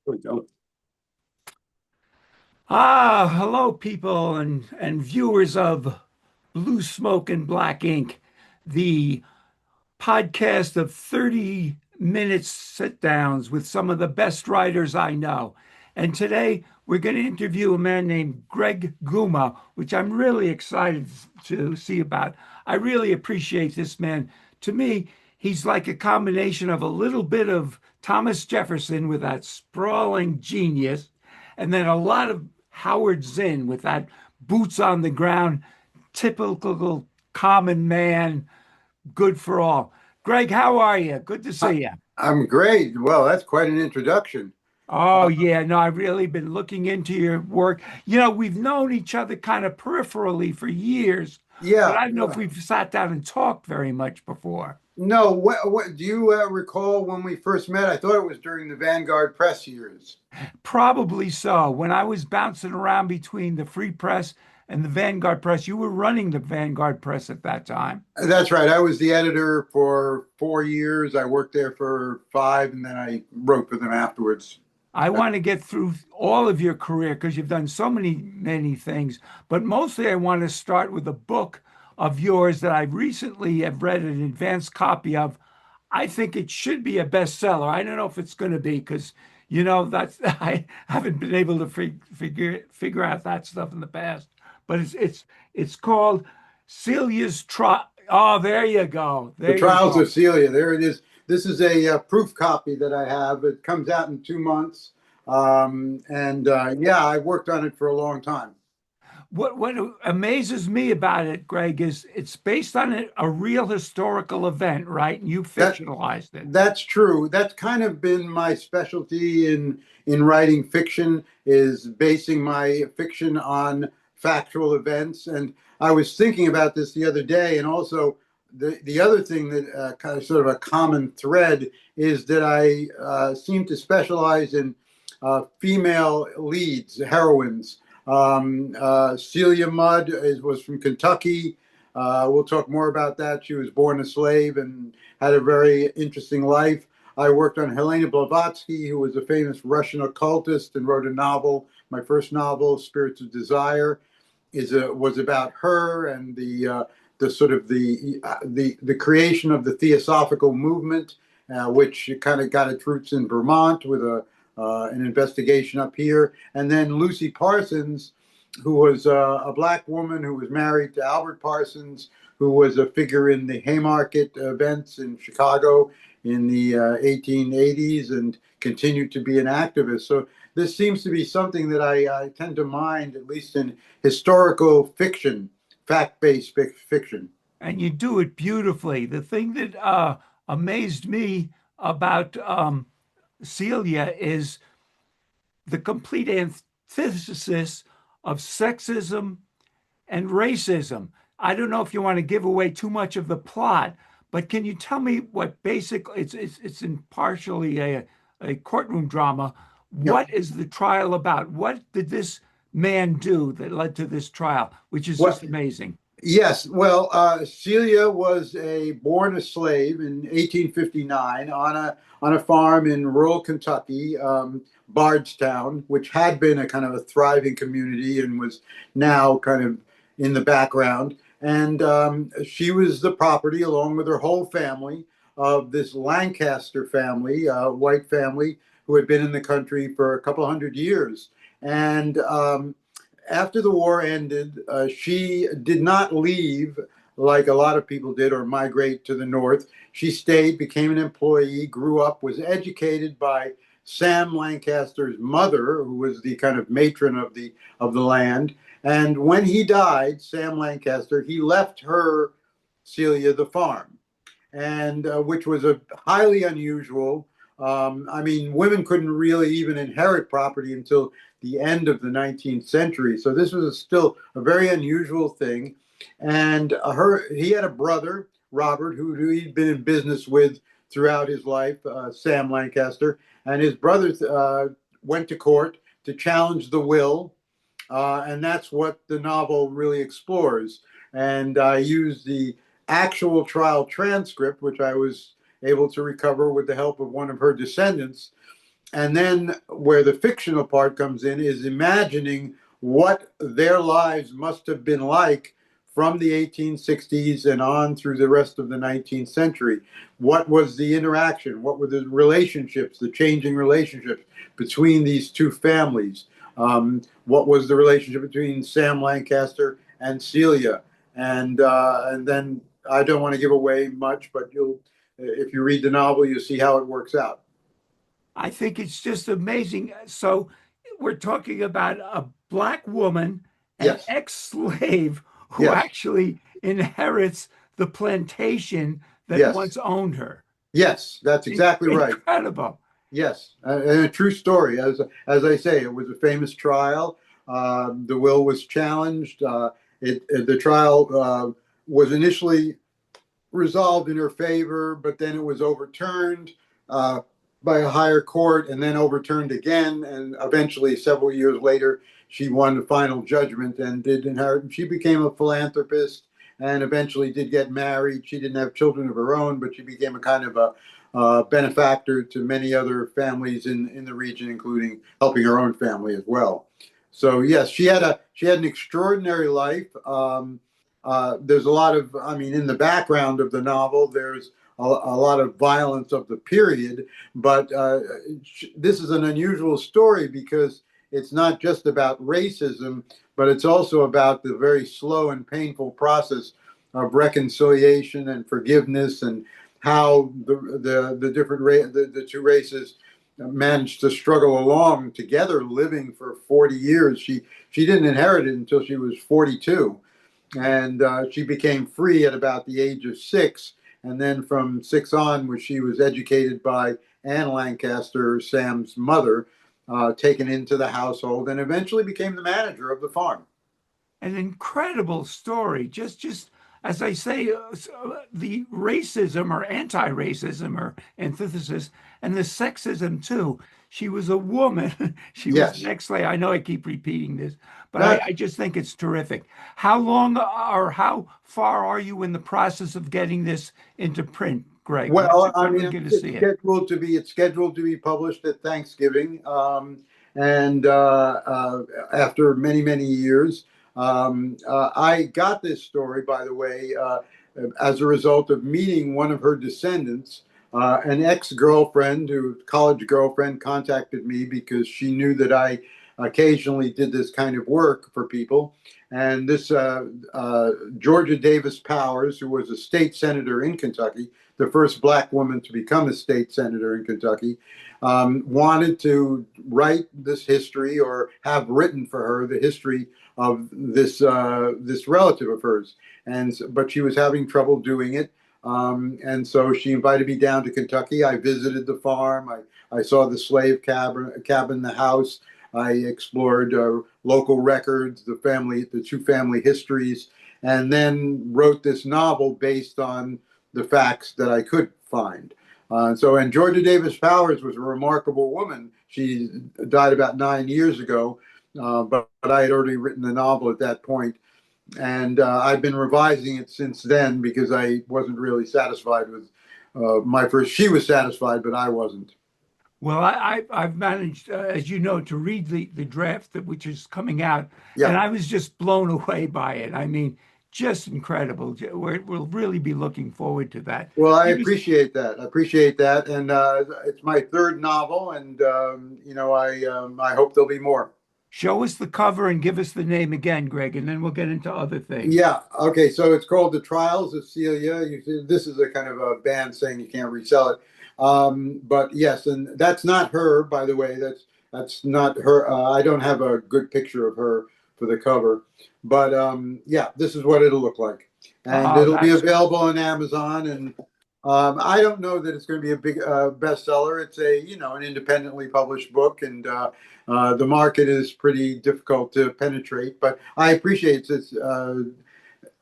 We don't. Hello, people and viewers of Blue Smoke and Black Ink, the podcast of 30 minutes sit downs with some of the best writers I know. And today we're going to interview a man named Greg Guma, which I'm really excited to see about. I really appreciate this man. To me, he's like a combination of a little bit of Thomas Jefferson with that sprawling genius, and then a lot of Howard Zinn with that boots on the ground, typical common man, good for all. Greg, how are you? Good to I, see you. I'm great. Well, that's quite an introduction. Oh, yeah, no, I've really been looking into your work. We've known each other kind of peripherally for years, but Yeah, I don't know if yeah. we've sat down and talked very much before. No, what do you recall when we first met? I thought it was during the Vanguard Press years. Probably so. When I was bouncing around between the Free Press and the Vanguard Press, you were running the Vanguard Press at that time. That's right. I was the editor for 4 years. I worked there for five, and then I wrote for them afterwards. I want to get through all of your career because you've done so many things. But mostly, I want to start with a book of yours that I recently have read an advanced copy of. I think it should be a bestseller. I don't know if it's going to be because that's I haven't been able to figure out that stuff in the past. But it's called Celia's Trial. Oh, there you go. The There you Trials go. of Celia. There it is. This is a proof copy that I have. It comes out in 2 months. And yeah, I worked on it for a long time. What amazes me about it, Greg, is it's based on a real historical event, right? And you That fictionalized it. That's true. That's kind of been my specialty in writing fiction, is basing my fiction on factual events. And I was thinking about this the other day, and also the other thing that kind of sort of a common thread is that I seem to specialize in female leads, heroines. Celia Mudd was from Kentucky. We'll talk more about that. She was born a slave and had a very interesting life. I worked on Helena Blavatsky, who was a famous Russian occultist and wrote a novel. My first novel, Spirits of Desire, was about her and the sort of the creation of the Theosophical movement, which kind of got its roots in Vermont with an investigation up here. And then Lucy Parsons, who was a black woman who was married to Albert Parsons, who was a figure in the Haymarket events in Chicago in the 1880s and continued to be an activist. So this seems to be something that I tend to mind, at least in historical fiction, fact-based fiction. And you do it beautifully. The thing that amazed me about Celia is the complete antithesis of sexism and racism. I don't know if you want to give away too much of the plot, but can you tell me what basically it's in partially a courtroom drama. Yep. What is the trial about? What did this man do that led to this trial, which is What just amazing? Yes, well, Celia was born a slave in 1859 on a farm in rural Kentucky, Bardstown, which had been a kind of a thriving community and was now kind of in the background. And she was the property, along with her whole family, of this Lancaster family, white family, who had been in the country for a couple hundred years. And after the war ended, she did not leave like a lot of people did or migrate to the north. She stayed, became an employee, grew up, was educated by Sam Lancaster's mother, who was the kind of matron of the land. And when he died, Sam Lancaster, he left her, Celia, the farm, and which was a highly unusual. I mean, women couldn't really even inherit property until the end of the 19th century. So this was still a very unusual thing. And he had a brother, Robert, who he'd been in business with throughout his life, Sam Lancaster. And his brother went to court to challenge the will. And that's what the novel really explores. And I used the actual trial transcript, which I was able to recover with the help of one of her descendants, And then where the fictional part comes in is imagining what their lives must have been like from the 1860s and on through the rest of the 19th century. What was the interaction? What were the relationships, the changing relationships between these two families? What was the relationship between Sam Lancaster and Celia? And then I don't want to give away much, but you'll if you read the novel, you'll see how it works out. I think it's just amazing. So we're talking about a black woman, an Yes, ex-slave who yes, actually inherits the plantation that yes, once owned her. yes. That's exactly right. Incredible. Yes, and a true story. As I say, it was a famous trial. The will was challenged. The trial was initially resolved in her favor, but then it was overturned uh, by a higher court and then overturned again. And eventually, several years later, she won the final judgment and did inherit. She became a philanthropist and eventually did get married. She didn't have children of her own, but she became a kind of a benefactor to many other families in the region, including helping her own family as well. So yes, she had an extraordinary life. There's a lot of, I mean, in the background of the novel, there's a lot of violence of the period, but this is an unusual story because it's not just about racism, but it's also about the very slow and painful process of reconciliation and forgiveness and how the different the two races managed to struggle along together, living for 40 years. She didn't inherit it until she was 42, and she became free at about the age of 6. And then from 6 on, where she was educated by Anne Lancaster, Sam's mother, taken into the household, and eventually became the manager of the farm. An incredible story. Just as I say, the racism or anti-racism or antithesis, and the sexism too. She was a woman. She was an Yes, ex-slave. I know I keep repeating this, but that I just think it's terrific. How long or how far are you in the process of getting this into print, Greg? well, I When we mean, get to see it? it's scheduled to be published at Thanksgiving, and after many years, I got this story, by the way, as a result of meeting one of her descendants. An ex-girlfriend, who college girlfriend, contacted me because she knew that I occasionally did this kind of work for people. And this Georgia Davis Powers, who was a state senator in Kentucky, the first black woman to become a state senator in Kentucky, wanted to write this history or have written for her the history of this relative of hers, and but she was having trouble doing it. And so she invited me down to Kentucky. I visited the farm. I saw the slave cabin, the house. I explored local records, the two family histories, and then wrote this novel based on the facts that I could find. And Georgia Davis Powers was a remarkable woman. She died about 9 years ago, but I had already written the novel at that point, and I've been revising it since then because I wasn't really satisfied with my first. She was satisfied, but I wasn't. Well, I've managed, as you know, to read the draft which is coming out, and Yeah. I was just blown away by it. I mean, just incredible. We'll really be looking forward to that. Well, I Give us, appreciate that. I appreciate that, and it's my third novel, and I hope there'll be more. show us the cover and give us the name again, Greg, and then we'll get into other things. Yeah. Okay. So it's called The Trials of Celia. This is a kind of a band saying you can't resell it. But yes, and that's not her, by the way. That's not her. I don't have a good picture of her for the cover, but yeah, this is what it'll look like, and Oh, it'll be that's available on Amazon. And I don't know that it's going to be a big bestseller. It's an independently published book, and the market is pretty difficult to penetrate. But I appreciate this.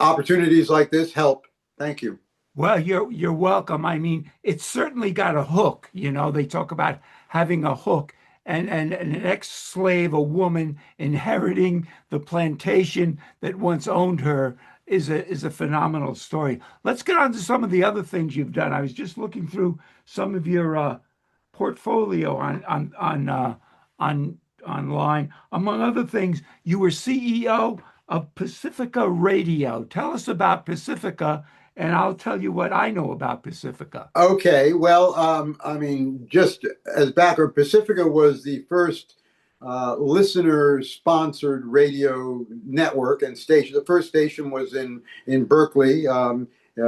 Opportunities like this help. Thank you. well, you're welcome. I mean, it's certainly got a hook. You know, they talk about having a hook, and an ex-slave, a woman inheriting the plantation that once owned her is a phenomenal story. Let's get on to some of the other things you've done. I was just looking through some of your portfolio on online. Among other things, you were CEO of Pacifica Radio. Tell us about Pacifica, and I'll tell you what I know about Pacifica. Okay, well, I mean, just as background, Pacifica was the first listener-sponsored radio network and station. The first station was in Berkeley,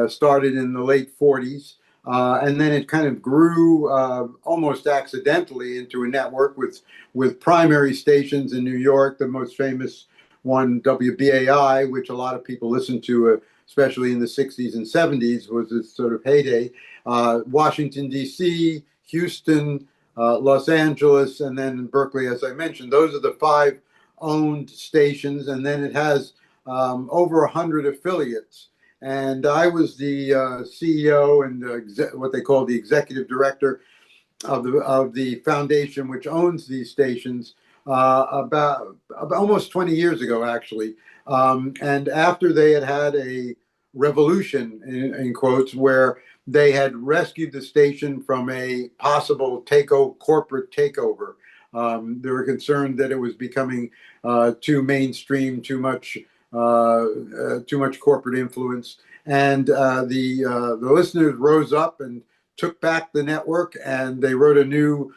started in the late '40s, and then it kind of grew almost accidentally into a network with primary stations in New York. The most famous one, WBAI, which a lot of people listened to, especially in the '60s and '70s, was its sort of heyday. Washington, D.C., Houston, Los Angeles, and then Berkeley, as I mentioned. Those are the five owned stations, and then it has over 100 affiliates. And I was the CEO and what they call the executive director of the foundation which owns these stations about almost 20 years ago, actually. And after they had a revolution, in quotes, where they had rescued the station from a possible corporate takeover. They were concerned that it was becoming too mainstream, too much corporate influence, and the listeners rose up and took back the network, and they wrote a new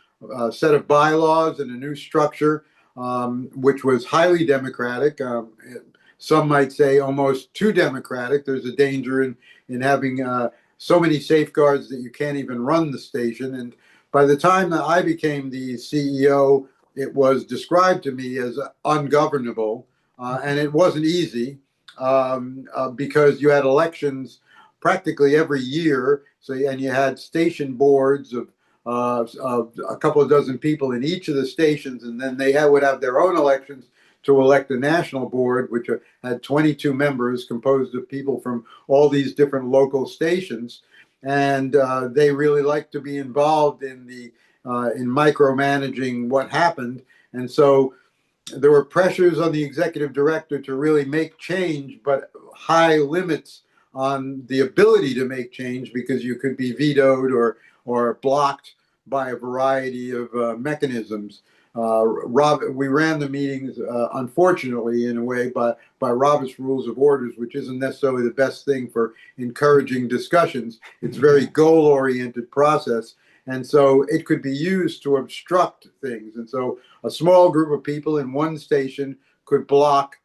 set of bylaws and a new structure, which was highly democratic. Some might say almost too democratic. There's a danger in having so many safeguards that you can't even run the station. And by the time that I became the CEO, it was described to me as ungovernable, and it wasn't easy because you had elections practically every year. So, and you had station boards of a couple of dozen people in each of the stations, and then would have their own elections to elect a national board, which had 22 members composed of people from all these different local stations. And they really liked to be involved in micromanaging what happened. And so there were pressures on the executive director to really make change, but high limits on the ability to make change because you could be vetoed or blocked by a variety of mechanisms. We ran the meetings, unfortunately, in a way, by Robert's Rules of Orders, which isn't necessarily the best thing for encouraging discussions. It's a very goal-oriented process, and so it could be used to obstruct things. And so a small group of people in one station could block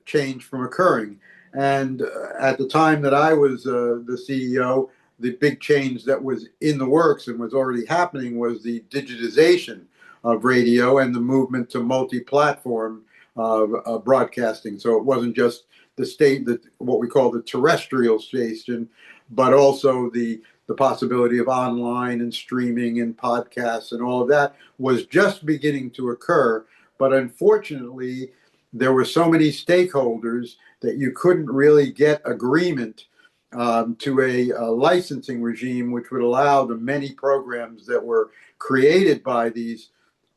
change from occurring. And at the time that I was the CEO, the big change that was in the works and was already happening was the digitization of radio and the movement to multi-platform broadcasting. So it wasn't just what we call the terrestrial station, but also the possibility of online and streaming and podcasts and all of that was just beginning to occur. But unfortunately, there were so many stakeholders that you couldn't really get agreement to a licensing regime which would allow the many programs that were created by these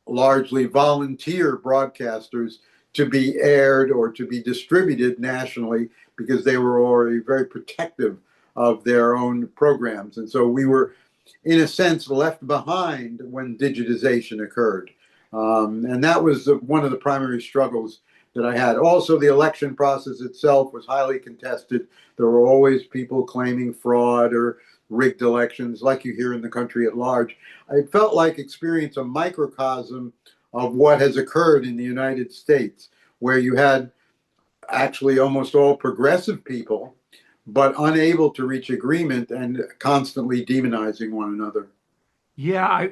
largely volunteer broadcasters to be aired or to be distributed nationally, because they were already very protective of their own programs. And so we were, in a sense, left behind when digitization occurred. And that was one of the primary struggles that I had. Also, the election process itself was highly contested. There were always people claiming fraud or rigged elections, like you hear in the country at large. I felt like experience a microcosm of what has occurred in the United States, where you had actually almost all progressive people, but unable to reach agreement and constantly demonizing one another. Yeah,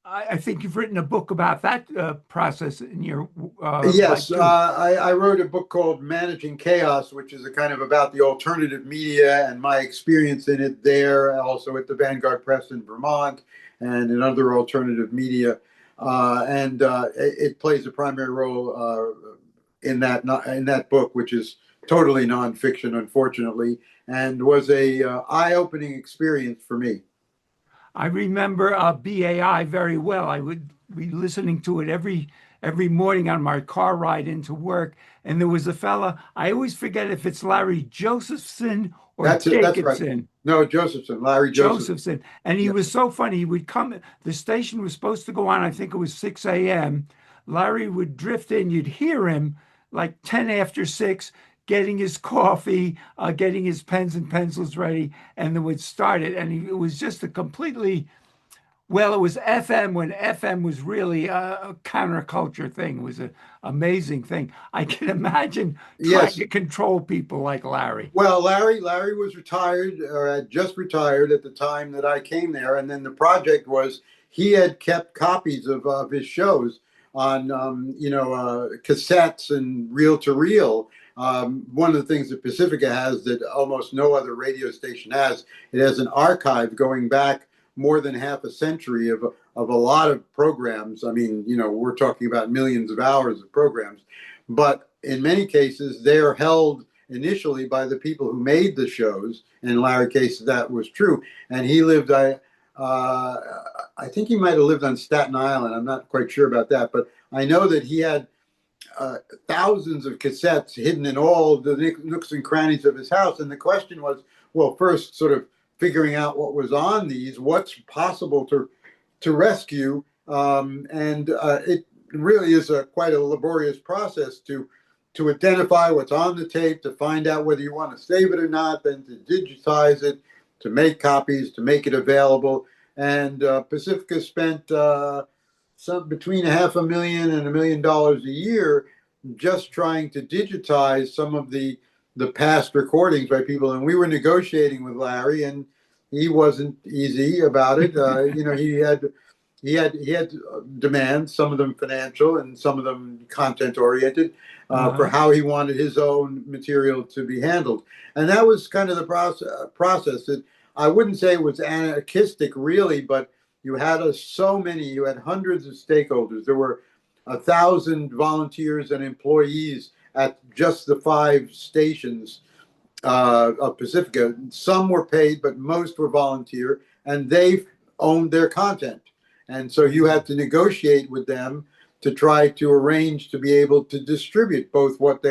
I think you've written a book about that process in your life Yes, too. I wrote a book called Managing Chaos, which is a kind of about the alternative media and my experience in it there, also at the Vanguard Press in Vermont and in other alternative media. And it plays a primary role in that book, which is totally nonfiction, unfortunately, and was a eye-opening experience for me. I remember BAI very well. I would be listening to it every morning on my car ride into work. And there was a fella, I always forget if it's Larry Josephson or That's it. That's right. Jacobson. No, Josephson, Larry Josephson. Josephson. And he Yeah. was so funny. He would come, the station was supposed to go on, I think it was 6 a.m. Larry would drift in. You'd hear him like 10 after 6, getting his coffee, getting his pens and pencils ready, and then would start it. And it was just a completely, well, it was FM when FM was really a counterculture thing. It was an amazing thing. I can imagine trying Yes. to control people like Larry. Well, Larry was retired or had just retired at the time that I came there, and then the project was he had kept copies of his shows on cassettes and reel to reel. One of the things that Pacifica has that almost no other radio station has, it has an archive going back more than half a century of a lot of programs. I mean, we're talking about millions of hours of programs, but in many cases they are held initially by the people who made the shows. In Larry's case, that was true. And he lived, I think he might have lived on Staten Island. I'm not quite sure about that, but I know that he had thousands of cassettes hidden in all the nooks and crannies of his house. And the question was, well, first, sort of figuring out what was on these, what's possible to rescue, and it really is quite a laborious process to identify what's on the tape, to find out whether you want to save it or not, then to digitize it, to make copies, to make it available. And Pacifica spent some between $500,000 and $1 million a year just trying to digitize some of the past recordings by people. And we were negotiating with Larry, and he wasn't easy about it. He had demands, some of them financial and some of them content oriented, for how he wanted his own material to be handled. And that was kind of the process that I wouldn't say it was anarchistic really, but you had you had hundreds of stakeholders. There were 1,000 volunteers and employees at just the 5 stations of Pacifica. Some were paid, but most were volunteer, and they owned their content. And so you had to negotiate with them to try to arrange to be able to distribute both what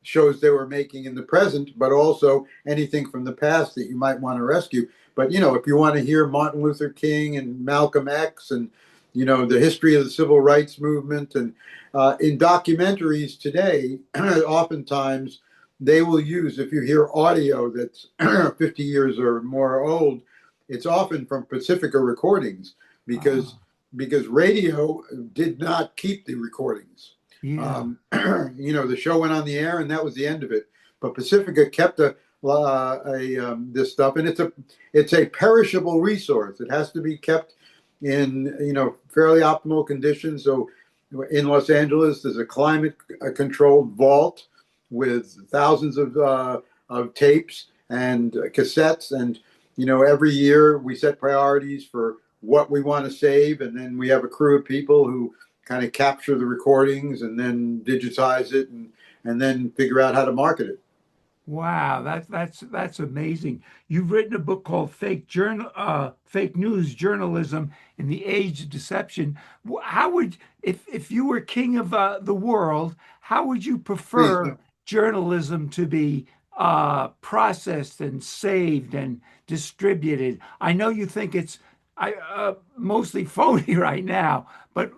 shows they were making in the present, but also anything from the past that you might want to rescue. But, if you want to hear Martin Luther King and Malcolm X and, the history of the civil rights movement, and in documentaries today, oftentimes they will use, if you hear audio that's 50 years or more old, it's often from Pacifica recordings because radio did not keep the recordings. Yeah. The show went on the air and that was the end of it. But Pacifica kept this stuff, and it's a perishable resource. It has to be kept in fairly optimal conditions. So in Los Angeles, there's a climate controlled vault with thousands of tapes and cassettes, and every year we set priorities for what we want to save, and then we have a crew of people who kind of capture the recordings and then digitize it and then figure out how to market it. Wow, that's amazing. You've written a book called Fake News Journalism in the Age of Deception. How would, if you were king of the world, how would you Please, prefer no. journalism to be processed and saved and distributed? I know you think it's mostly phony right now, but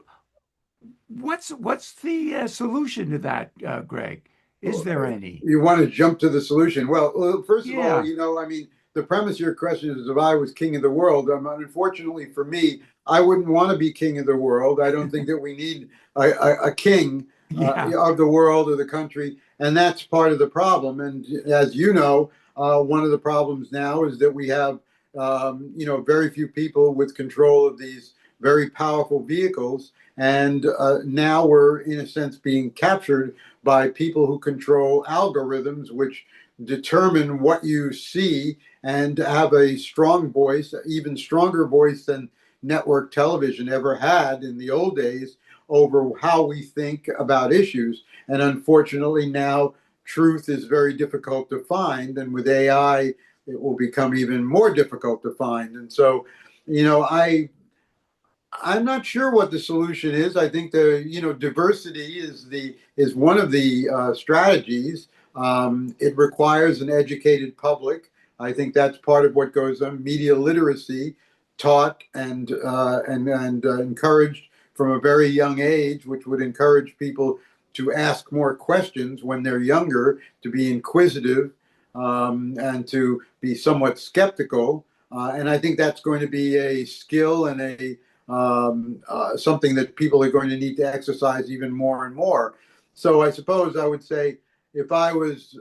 what's the solution to that, Greg? Is there any? You want to jump to the solution. Well, first of all, Yeah. the premise of your question is if I was king of the world. Unfortunately for me, I wouldn't want to be king of the world. I don't think that we need a king Yeah. of the world or the country. And that's part of the problem. And as you know, one of the problems now is that we have, very few people with control of these very powerful vehicles. And now we're, in a sense, being captured by people who control algorithms, which determine what you see and have a strong voice, even stronger voice than network television ever had in the old days, over how we think about issues. And unfortunately, now truth is very difficult to find. And with AI, it will become even more difficult to find. And so, I'm not sure what the solution is. I think diversity is one of the strategies. It requires an educated public. I think that's part of what goes on. Media literacy, taught and encouraged from a very young age, which would encourage people to ask more questions when they're younger, to be inquisitive, and to be somewhat skeptical. And I think that's going to be a skill and a something that people are going to need to exercise even more and more. So I suppose I would say, if I was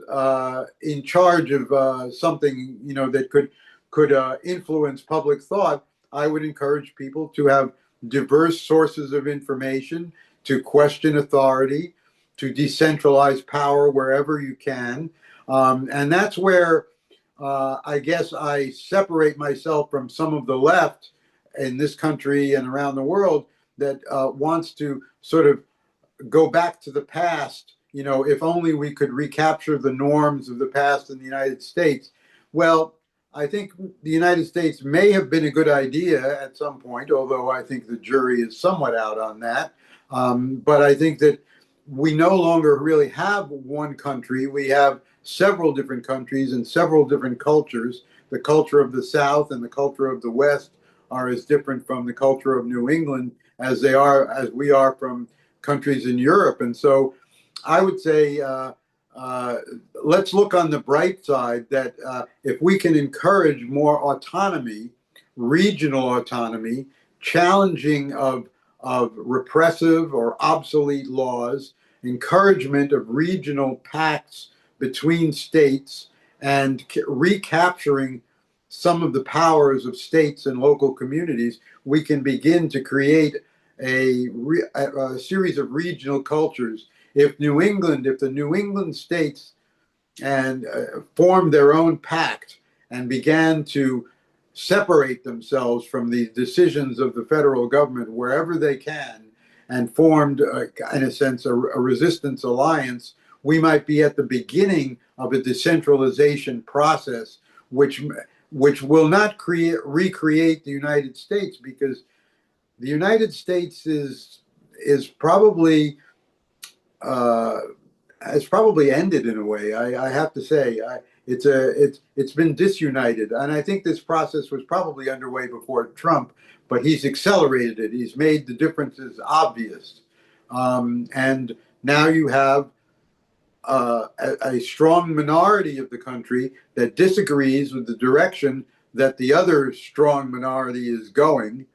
in charge of something, that could influence public thought, I would encourage people to have diverse sources of information, to question authority, to decentralize power wherever you can, and that's where I guess I separate myself from some of the left in this country and around the world that wants to sort of go back to the past. If only we could recapture the norms of the past in the United States. Well, I think the United States may have been a good idea at some point, although I think the jury is somewhat out on that. But I think that we no longer really have one country. We have several different countries and several different cultures. The culture of the South and the culture of the West are as different from the culture of New England as we are from countries in Europe. And so I would say, let's look on the bright side, that if we can encourage more autonomy, regional autonomy, challenging of repressive or obsolete laws, encouragement of regional pacts between states, and recapturing some of the powers of states and local communities, we can begin to create a series of regional cultures. If the New England states and formed their own pact and began to separate themselves from the decisions of the federal government wherever they can, and formed, in a sense, a resistance alliance, we might be at the beginning of a decentralization process, which will not recreate the United States, because the United States is probably has probably ended in a way. I have to say, it's been disunited, and I think this process was probably underway before Trump, but he's accelerated it. He's made the differences obvious, and now you have a strong minority of the country that disagrees with the direction that the other strong minority is going.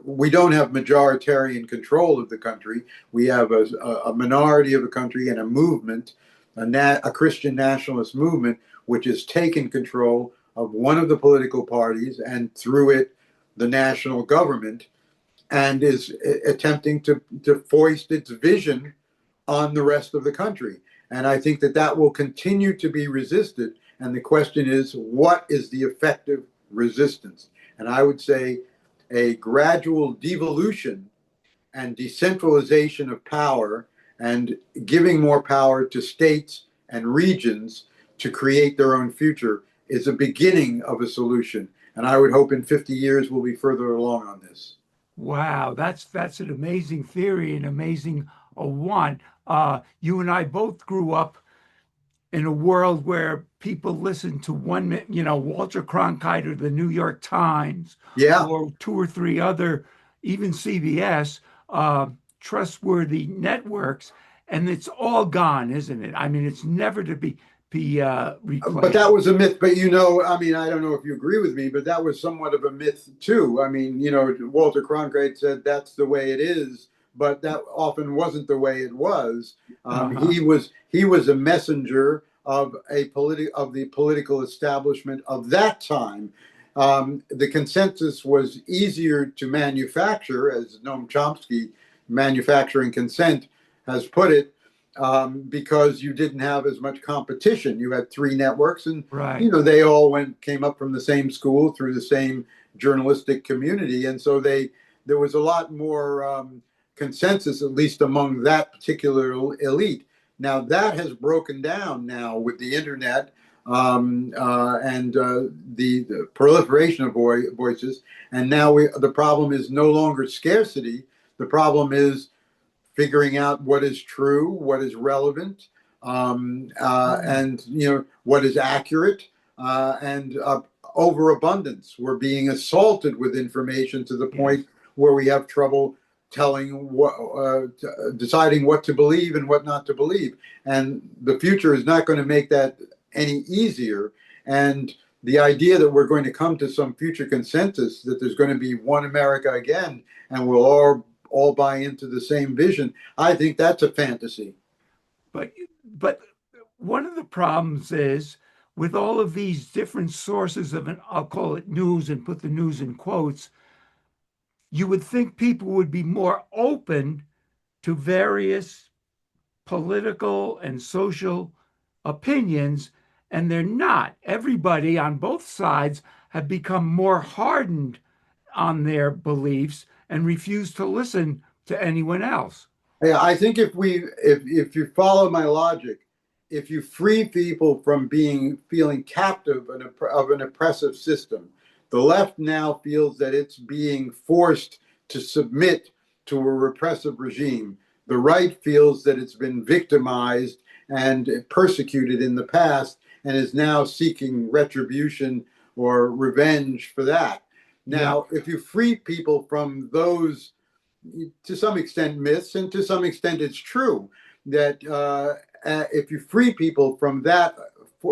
We don't have majoritarian control of the country. We have a minority of the country and a movement, a Christian nationalist movement, which has taken control of one of the political parties, and through it, the national government, and is attempting to foist its vision on the rest of the country. And I think that will continue to be resisted. And the question is, what is the effective resistance? And I would say a gradual devolution and decentralization of power, and giving more power to states and regions to create their own future, is a beginning of a solution. And I would hope in 50 years we'll be further along on this. Wow, that's an amazing theory, an amazing want. You and I both grew up in a world where people listened to Walter Cronkite or the New York Times, Yeah. or two or three other, even CBS, trustworthy networks, and it's all gone, isn't it? I mean, it's never to be replaced. But that was a myth. But I mean, I don't know if you agree with me, but that was somewhat of a myth too. I mean, Walter Cronkite said that's the way it is, but that often wasn't the way it was. He was a messenger of the political establishment of that time. The consensus was easier to manufacture, as Noam Chomsky, Manufacturing Consent, has put it, because you didn't have as much competition. You had three networks, and right. They all came up from the same school, through the same journalistic community, and so there was a lot more consensus, at least among that particular elite. Now that has broken down now with the internet, and the proliferation of voices, and now the problem is no longer scarcity. The problem is figuring out what is true, what is relevant, and what is accurate, and overabundance. We're being assaulted with information to the Yes. point where we have trouble deciding what to believe and what not to believe. And the future is not going to make that any easier. And the idea that we're going to come to some future consensus that there's going to be one America again, and we'll all buy into the same vision, I think that's a fantasy. But one of the problems is with all of these different sources of an, I'll call it news and put the news in quotes, you would think people would be more open to various political and social opinions, and they're not. Everybody on both sides have become more hardened on their beliefs and refuse to listen to anyone else. Yeah, I think if you follow my logic, if you free people from being feeling captive of an oppressive system, the left now feels that it's being forced to submit to a repressive regime. The right feels that it's been victimized and persecuted in the past and is now seeking retribution or revenge for that. Yeah. Now, if you free people from those, to some extent, myths, and to some extent it's true that if you free people from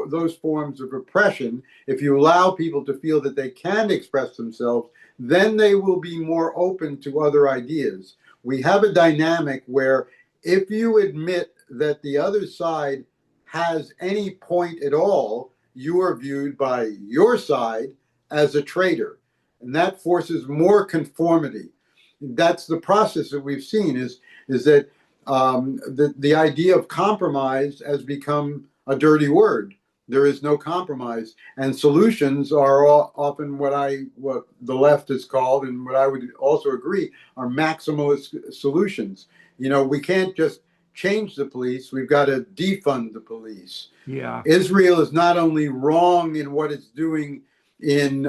those forms of oppression, if you allow people to feel that they can express themselves, then they will be more open to other ideas. We have a dynamic where if you admit that the other side has any point at all, you are viewed by your side as a traitor, and that forces more conformity. That's the process that we've seen, is that the idea of compromise has become a dirty word. There is no compromise, and solutions are often what the left is called, and what I would also agree are maximalist solutions. We can't just change the police; we've got to defund the police. Yeah. Israel is not only wrong in what it's doing in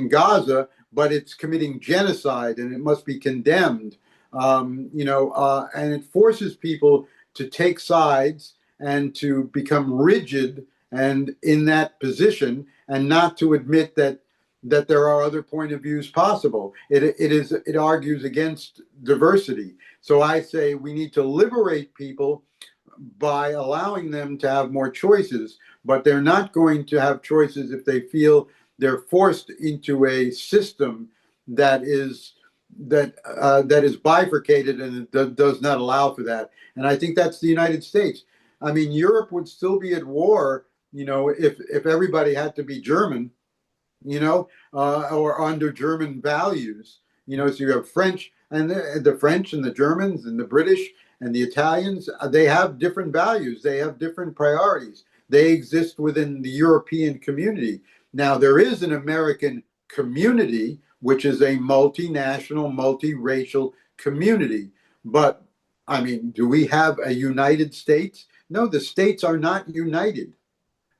Gaza, but it's committing genocide, and it must be condemned. And it forces people to take sides and to become rigid and in that position, and not to admit that there are other point of views possible. It argues against diversity. So I say we need to liberate people by allowing them to have more choices, but they're not going to have choices if they feel they're forced into a system that is bifurcated, and it does not allow for that. And I think that's the United States. I mean, Europe would still be at war, if everybody had to be German, or under German values. So you have French, and the French and the Germans and the British and the Italians. They have different values. They have different priorities. They exist within the European community. Now, there is an American community, which is a multinational, multiracial community. But, I mean, do we have a United States? No, the states are not united.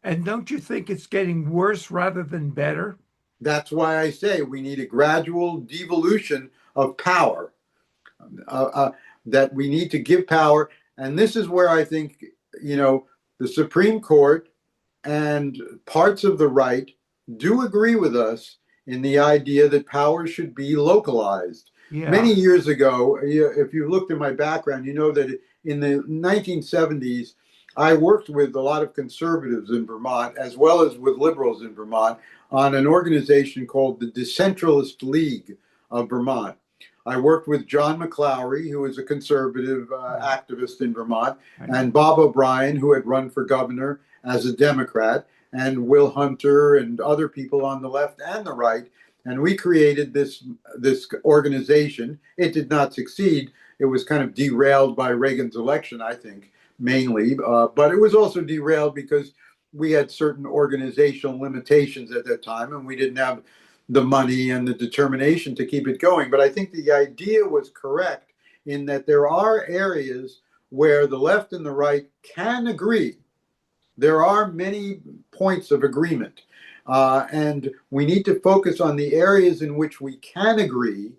And don't you think it's getting worse rather than better? That's why I say we need a gradual devolution of power, uh, uh, that we need to give power. And this is where I think, the Supreme Court and parts of the right do agree with us in the idea that power should be localized. Many Yeah. years ago, if you looked at my background, you know that in the 1970s, I worked with a lot of conservatives in Vermont, as well as with liberals in Vermont, on an organization called the Decentralist League of Vermont. I worked with John McClowery, who was a conservative activist in Vermont, I and know. Bob O'Brien, who had run for governor as a Democrat, and Will Hunter and other people on the left and the right. And we created this organization. It did not succeed. It was kind of derailed by Reagan's election, I think, mainly. But it was also derailed because we had certain organizational limitations at that time, and we didn't have the money and the determination to keep it going. But I think the idea was correct in that there are areas where the left and the right can agree. There are many points of agreement. And we need to focus on the areas in which we can agree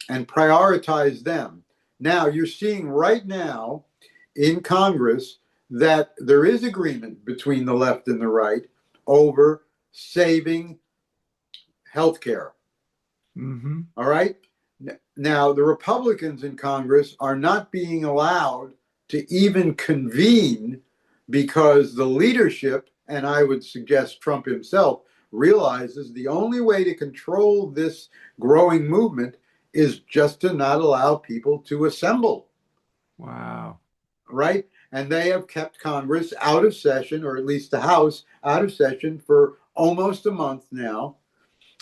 and prioritize them. Now, you're seeing right now in Congress that there is agreement between the left and the right over saving healthcare. Mm-hmm. All right. Now, the Republicans in Congress are not being allowed to even convene because the leadership, and I would suggest Trump himself, realizes the only way to control this growing movement is just to not allow people to assemble. Wow. Right? And they have kept Congress out of session, or at least the House out of session, for almost a month now.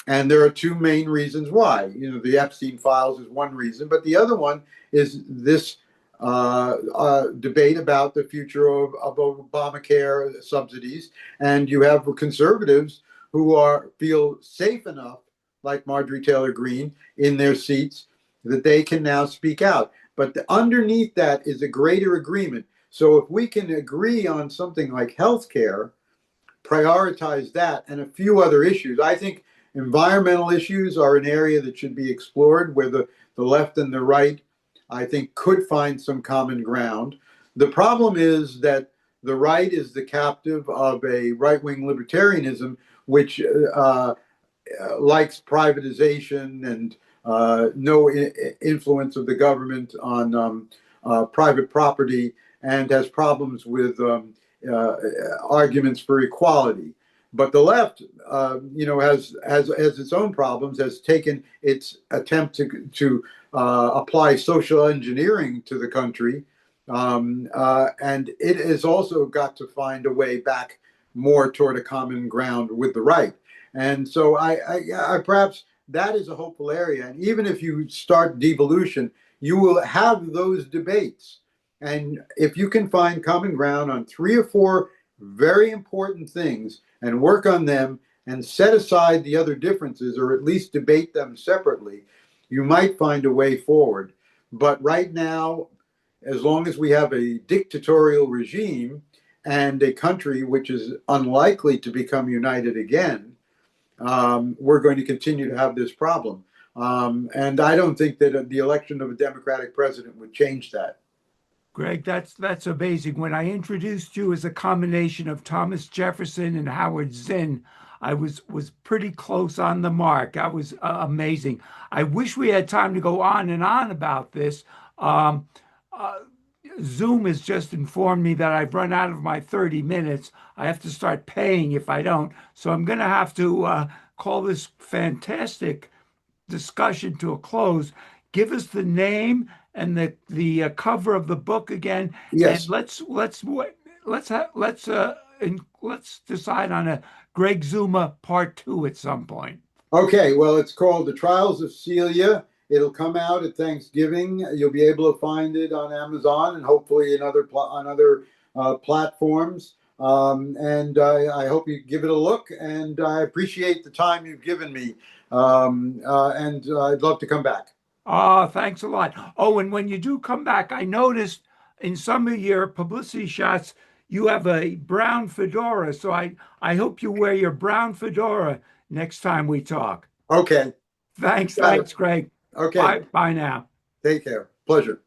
And there are two main reasons why. The Epstein files is one reason, but the other one is this debate about the future of Obamacare subsidies. And you have conservatives who feel safe enough, like Marjorie Taylor Greene, in their seats that they can now speak out. But underneath that is a greater agreement. So if we can agree on something like health care, prioritize that and a few other issues. I think environmental issues are an area that should be explored where the left and the right, I think, could find some common ground. The problem is that the right is the captive of a right wing libertarianism, which likes privatization and no influence of the government on private property, and has problems with uh, arguments for equality. But the left, has its own problems. Has taken its attempt to apply social engineering to the country, and it has also got to find a way back more toward a common ground with the right. And so I perhaps that is a hopeful area. And even if you start devolution, you will have those debates. And if you can find common ground on three or four very important things and work on them and set aside the other differences, or at least debate them separately, you might find a way forward. But right now, as long as we have a dictatorial regime and a country which is unlikely to become united again, we're going to continue to have this problem. And I don't think that the election of a Democratic president would change that. Greg, that's amazing. When I introduced you as a combination of Thomas Jefferson and Howard Zinn, I was pretty close on the mark. That was amazing. I wish we had time to go on and on about this. Um, uh, Zoom has just informed me that I've run out of my 30 minutes. I have to start paying if I don't. So I'm going to have to call this fantastic discussion to a close. Give us the name and the cover of the book again, and Yes. let's decide on a Greg Zuma part two at some point. Okay. Well, it's called The Trials of Celia. It'll come out at Thanksgiving. You'll be able to find it on Amazon and hopefully in on other platforms. And I hope you give it a look. And I appreciate the time you've given me. And I'd love to come back. Oh, thanks a lot. Oh, and when you do come back, I noticed in some of your publicity shots you have a brown fedora. So I hope you wear your brown fedora next time we talk. Okay. Thanks, Got it. thanks, Greg. Okay. Bye now. Take care. Pleasure.